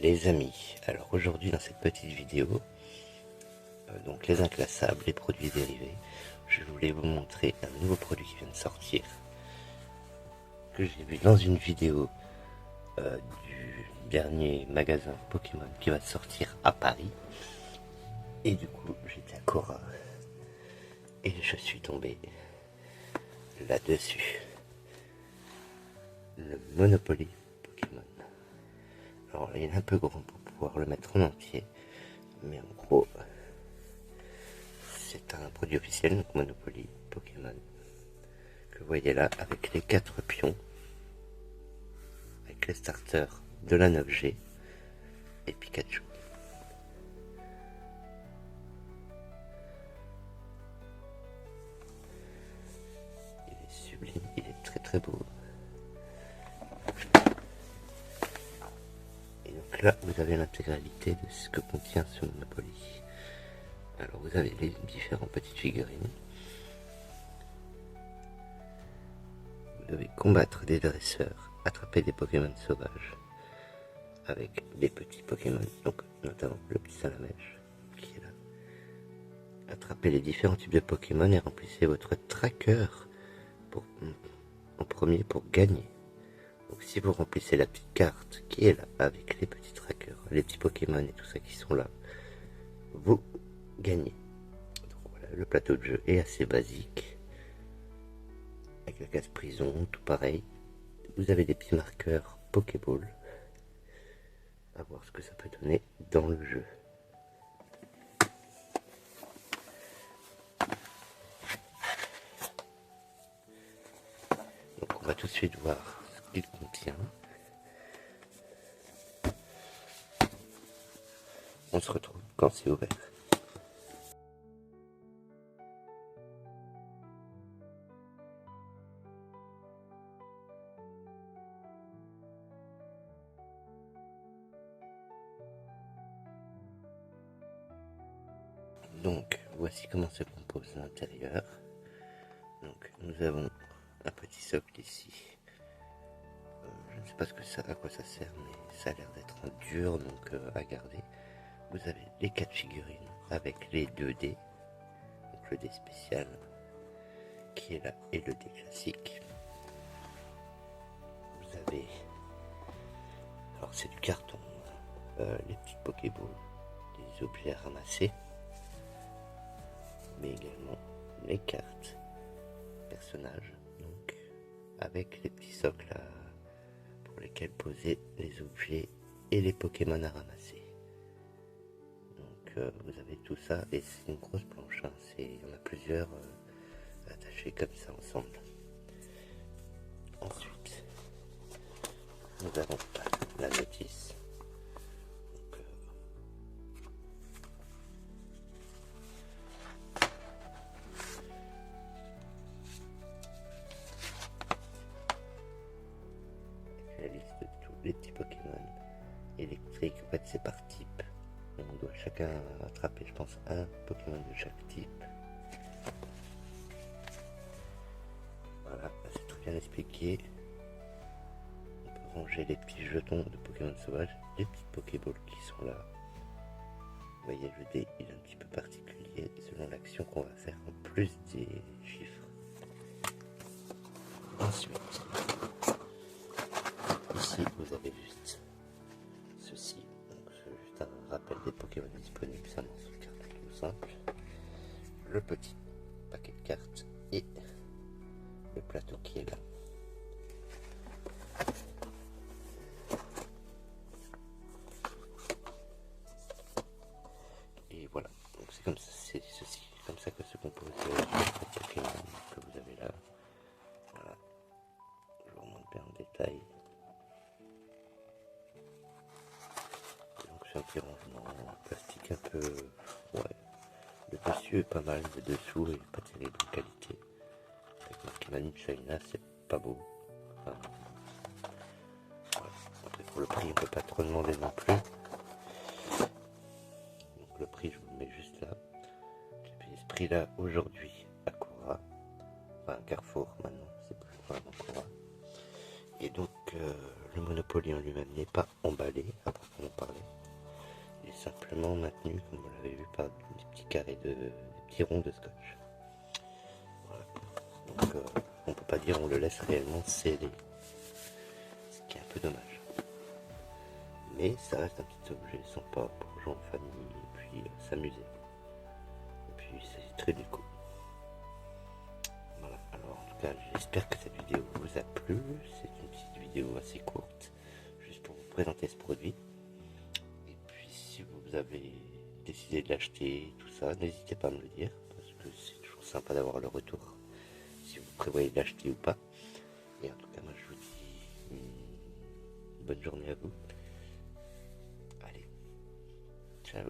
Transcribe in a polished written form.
Les amis, alors aujourd'hui dans cette petite vidéo, donc les inclassables, les produits dérivés, je voulais vous montrer un nouveau produit qui vient de sortir, que j'ai vu dans une vidéo du dernier magasin Pokémon qui va sortir à Paris. Et du coup j'étais à Cora et je suis tombé là-dessus. Le Monopoly Pokémon. Alors là, il est un peu grand pour pouvoir le mettre en entier, mais en gros c'est un produit officiel, donc Monopoly Pokémon, que vous voyez là avec les 4 pions, avec les starters de la 9G et Pikachu. Il est sublime, il est très très beau. Et donc là vous avez l'intégralité de ce que contient ce Monopoly. Alors vous avez les différentes petites figurines. Vous devez combattre des dresseurs, attraper des Pokémon sauvages avec des petits Pokémon, donc notamment le petit Salamèche qui est là. Attrapez les différents types de Pokémon et remplissez votre tracker en premier pour gagner. Donc si vous remplissez la petite carte qui est là avec les petits trackers, les petits Pokémon et tout ça qui sont là, vous gagnez. Donc voilà, le plateau de jeu est assez basique, avec la case prison, tout pareil. Vous avez des petits marqueurs Pokéball, à voir ce que ça peut donner dans le jeu. Donc on va tout de suite voir ce qu'il contient. On se retrouve quand c'est ouvert. Donc voici comment se compose l'intérieur. Donc nous avons un petit socle ici. Je ne sais pas à quoi ça sert, mais ça a l'air d'être en dur, donc à garder. Vous avez les 4 figurines avec les 2 dés, donc le dé spécial qui est là et le dé classique. Vous avez, alors c'est du carton, les petites Pokéballs, des objets à ramasser, mais également les cartes personnages, donc avec les petits socles pour lesquels poser les objets et les Pokémon à ramasser. Donc vous avez tout ça et c'est une grosse planche, hein. Il y en a plusieurs attachés comme ça ensemble. Ensuite nous avons la notice. Donc, la liste de tous les petits Pokémon électriques. En fait c'est par type. On doit chacun attraper, je pense, un Pokémon de chaque type. Voilà, c'est tout bien expliqué. On peut ranger les petits jetons de Pokémon sauvages, les petites Pokéballs qui sont là. Vous voyez, le dé il est un petit peu particulier selon l'action qu'on va faire en plus des chiffres. Ensuite, ici vous avez juste ceci. Donc c'est juste un rappel des Pokémon disponibles, c'est un morceau de carte tout simple. Le petit paquet de cartes et le plateau qui est là. Et voilà, donc c'est comme ça, comme ça que se compose le Pokémon que vous avez là. Voilà, je vous remonte bien en détail. Donc c'est un petit rangement en plastique un peu, ouais, le dessus est pas mal, le dessous est pas terrible en qualité. Avec marqué Made in China, c'est pas beau. Enfin, voilà. Après, pour le prix, on peut pas trop demander non plus. Donc le prix, je vous le mets juste là. J'ai payé ce prix là aujourd'hui à Cora, enfin Carrefour maintenant, c'est plus vraiment Cora. Et donc le Monopoly en lui-même n'est pas emballé, à proprement parler. Il est simplement maintenu, comme vous l'avez vu, par des petits carrés des petits ronds de scotch. Voilà. Donc on peut pas dire on le laisse réellement scellé, ce qui est un peu dommage. Mais ça reste un petit objet sympa pour jouer en famille et puis s'amuser. Et puis c'est très du coup. Voilà, alors en tout cas j'espère que cette vidéo vous a plu. C'est une petite vidéo assez courte, juste pour vous présenter ce produit. Et puis si vous avez décidé de l'acheter, tout ça, n'hésitez pas à me le dire, parce que c'est toujours sympa d'avoir le retour, si vous prévoyez de l'acheter ou pas. Et en tout cas moi je vous dis une bonne journée à vous. Allez, ciao.